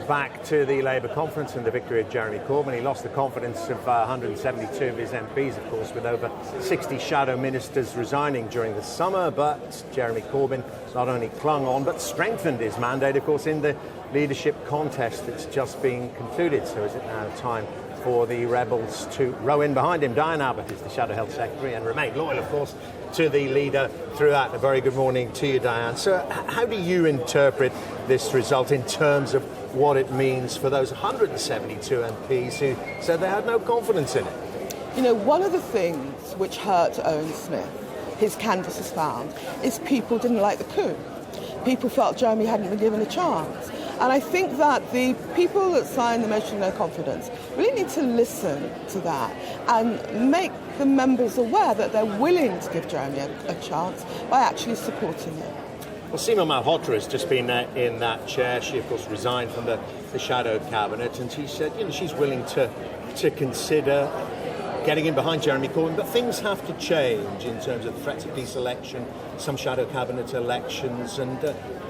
back to the Labour conference and the victory of Jeremy Corbyn. He lost the confidence of 172 of his MPs, of course, with over 60 shadow ministers resigning during the summer. But Jeremy Corbyn not only clung on, but strengthened his mandate, of course, in the leadership contest that's just been concluded. So is it now time for the rebels to row in behind him? Diane Abbott is the Shadow Health Secretary and remained loyal, of course, to the leader throughout. A very good morning to you, Diane. So how do you interpret this result in terms of what it means for those 172 MPs who said they had no confidence in it? You know, one of the things which hurt Owen Smith, his canvassers found, is people didn't like the coup. People felt Jeremy hadn't been given a chance. And I think that the people that signed the motion of no confidence really need to listen to that and make the members aware that they're willing to give Jeremy a chance by actually supporting him. Well, Seema Malhotra has just been in that chair. She, of course, resigned from the shadow cabinet, and she said, you know, she's willing to consider getting in behind Jeremy Corbyn, but things have to change in terms of the threats of deselection, some shadow cabinet elections, and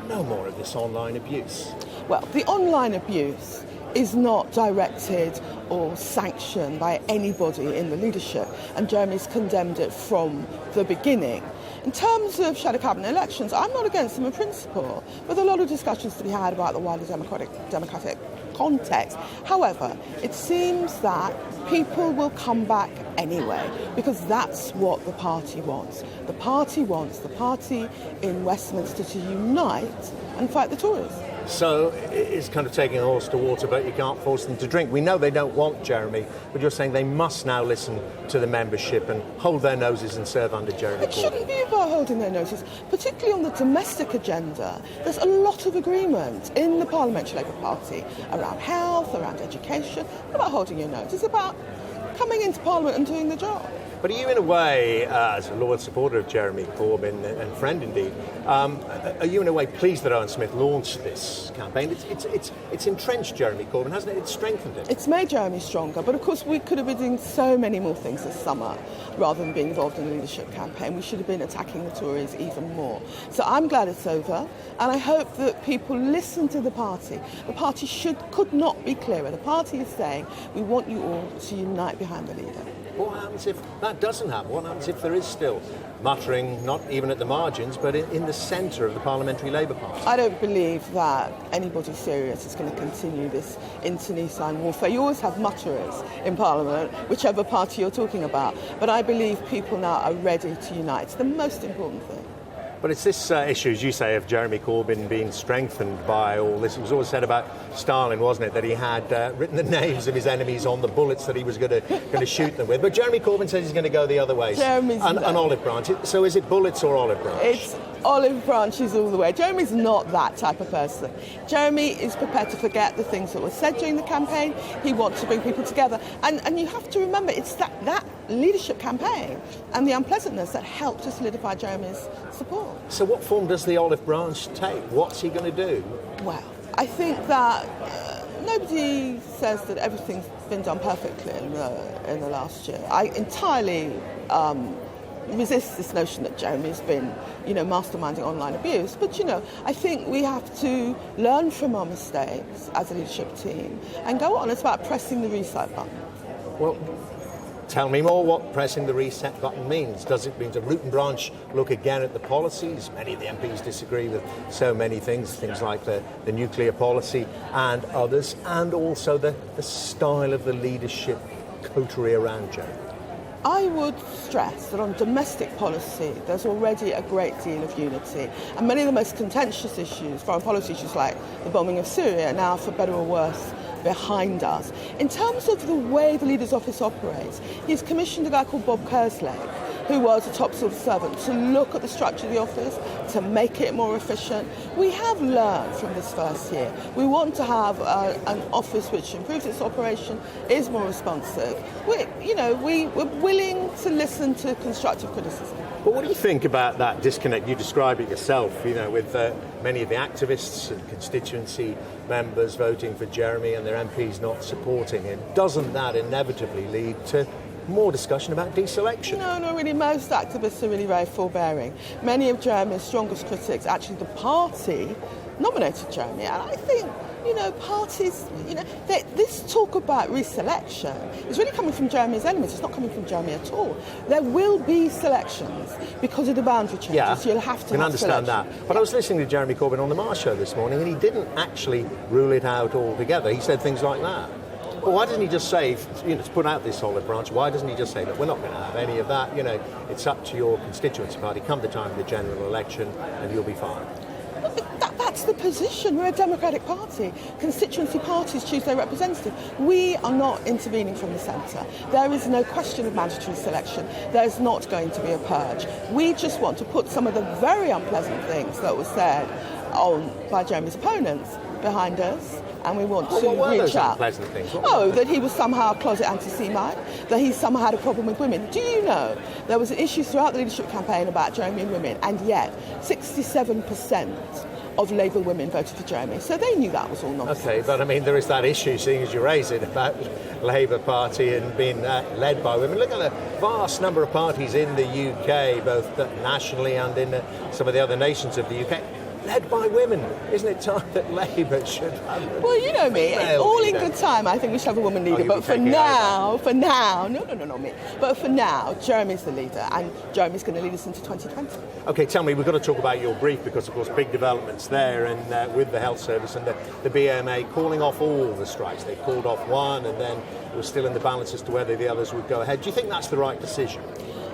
no more of this online abuse. Well, the online abuse is not directed or sanctioned by anybody in the leadership, and Jeremy's condemned it from the beginning. In terms of shadow cabinet elections, I'm not against them in principle, with a lot of discussions to be had about the wider democratic context. However, it seems that people will come back anyway, because that's what the party wants. The party wants the party in Westminster to unite and fight the Tories. So it's kind of taking a horse to water, but you can't force them to drink. We know they don't want Jeremy, but you're saying they must now listen to the membership and hold their noses and serve under Jeremy Corbyn. It shouldn't be about holding their noses, particularly on the domestic agenda. There's a lot of agreement in the Parliamentary Labour Party around health, around education. It's not about holding your nose, it's about coming into Parliament and doing the job. But are you, in a way, as a loyal supporter of Jeremy Corbyn and friend indeed, are you in a way pleased that Owen Smith launched this campaign? It's entrenched Jeremy Corbyn, hasn't it? It's strengthened him. It's made Jeremy stronger, but of course we could have been doing so many more things this summer rather than being involved in the leadership campaign. We should have been attacking the Tories even more. So I'm glad it's over, and I hope that people listen to the party. The party could not be clearer. The party is saying, we want you all to unite behind the leader. What happens if that doesn't happen? What happens if there is still muttering, not even at the margins, but in the centre of the Parliamentary Labour Party? I don't believe that anybody serious is going to continue this internecine warfare. You always have mutterers in Parliament, whichever party you're talking about. But I believe people now are ready to unite. It's the most important thing. But it's this issue, as you say, of Jeremy Corbyn being strengthened by all this. It was always said about Stalin, wasn't it, that he had written the names of his enemies on the bullets that he was going to shoot them with. But Jeremy Corbyn says he's going to go the other way. An olive branch. So is it bullets or olive branch? It's olive branches all the way. Jeremy's not that type of person. Jeremy is prepared to forget the things that were said during the campaign. He wants to bring people together. And you have to remember, it's that leadership campaign and the unpleasantness that helped to solidify Jeremy's support. So what form does the olive branch take? What's he going to do? Well, I think that nobody says that everything's been done perfectly in the last year. I entirely resist this notion that Jeremy's been, masterminding online abuse. But, I think we have to learn from our mistakes as a leadership team and go on. It's about pressing the reset button. Well, tell me more what pressing the reset button means. Does it mean to root and branch look again at the policies? Many of the MPs disagree with so many things like the nuclear policy and others, and also the style of the leadership coterie around Jeremy. I would stress that on domestic policy, there's already a great deal of unity. And many of the most contentious issues, foreign policy issues like the bombing of Syria, are now, for better or worse, behind us. In terms of the way the Leader's Office operates, he's commissioned a guy called Bob Kerslake, who was a top civil servant, to look at the structure of the office, to make it more efficient. We have learned from this first year. We want to have an office which improves its operation, is more responsive. We're willing to listen to constructive criticism. But what do you think about that disconnect? You describe it yourself, with many of the activists and constituency members voting for Jeremy and their MPs not supporting him. Doesn't that inevitably lead to more discussion about deselection? No, really, most activists are really very forbearing. Many of Jeremy's strongest critics, actually the party, nominated Jeremy, and I think parties, this talk about reselection is really coming from Jeremy's enemies. It's not coming from Jeremy at all. There will be selections because of the boundary changes. Yeah, You'll have to I can understand that. But I was listening to Jeremy Corbyn on the Mars show this morning, and he didn't actually rule it out altogether. He said things like that. Well, why doesn't he just say, to put out this olive branch, why doesn't he just say, look, we're not going to have any of that, it's up to your constituency party, come the time of the general election, and you'll be fine. That's the position. We're a democratic party. Constituency parties choose their representative. We are not intervening from the centre. There is no question of mandatory selection. There's not going to be a purge. We just want to put some of the very unpleasant things that were said by Jeremy's opponents behind us, and we want to reach out. Unpleasant things? That he was somehow a closet anti-Semite, that he somehow had a problem with women. Do you know there was an issue throughout the leadership campaign about Jeremy and women, and yet 67% of Labour women voted for Jeremy, so they knew that was all nonsense. Okay, but there is that issue, seeing as you raise it, about Labour Party and being led by women. Look at the vast number of parties in the UK, both nationally and in some of the other nations of the UK, led by women. Isn't it time that Labour should have them? Well, you know me, all in good time, I think we should have a woman leader, but for now, not me, but for now, Jeremy's the leader, and Jeremy's going to lead us into 2020. Okay, tell me, we've got to talk about your brief, because, of course, big developments there, and with the health service and the BMA calling off all the strikes. They called off one, and then it was still in the balance as to whether the others would go ahead. Do you think that's the right decision?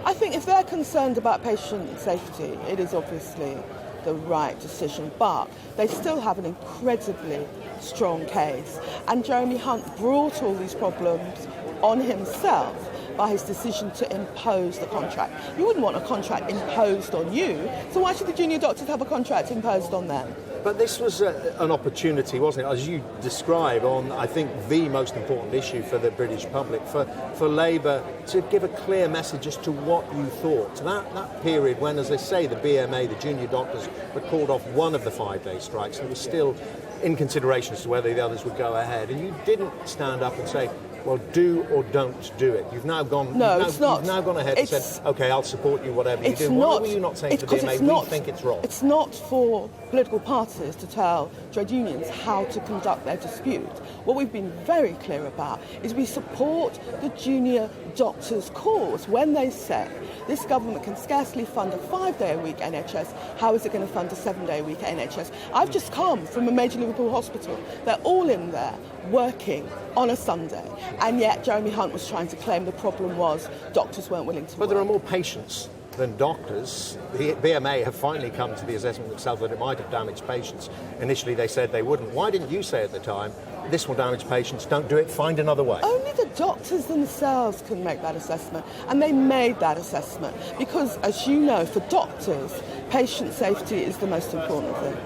I think if they're concerned about patient safety, it is obviously the right decision, but they still have an incredibly strong case, and Jeremy Hunt brought all these problems on himself by his decision to impose the contract. You wouldn't want a contract imposed on you, so why should the junior doctors have a contract imposed on them? But this was an opportunity, wasn't it, as you describe, on, I think, the most important issue for the British public, for Labour to give a clear message as to what you thought. That period when, as they say, the BMA, the junior doctors, had called off one of the 5-day strikes, and it was still in consideration as to whether the others would go ahead. And you didn't stand up and say, well, do or don't do it. You've now gone. You've now gone ahead and said, "Okay, I'll support you, whatever you do." Why were you not saying to the BMA, "We think it's wrong"? It's not for political parties to tell trade unions how to conduct their dispute. What we've been very clear about is we support the junior doctors' cause when they say this government can scarcely fund a 5-day-a-week NHS. How is it going to fund a 7-day-a-week NHS? I've just come from a major Liverpool hospital. They're all in there working on a Sunday, and yet Jeremy Hunt was trying to claim the problem was doctors weren't willing to work. But there are more patients than doctors. The BMA have finally come to the assessment themselves that it might have damaged patients. Initially they said they wouldn't. Why didn't you say at the time, this will damage patients, don't do it, find another way? Only the doctors themselves can make that assessment, and they made that assessment because, as you know, for doctors, patient safety is the most important thing.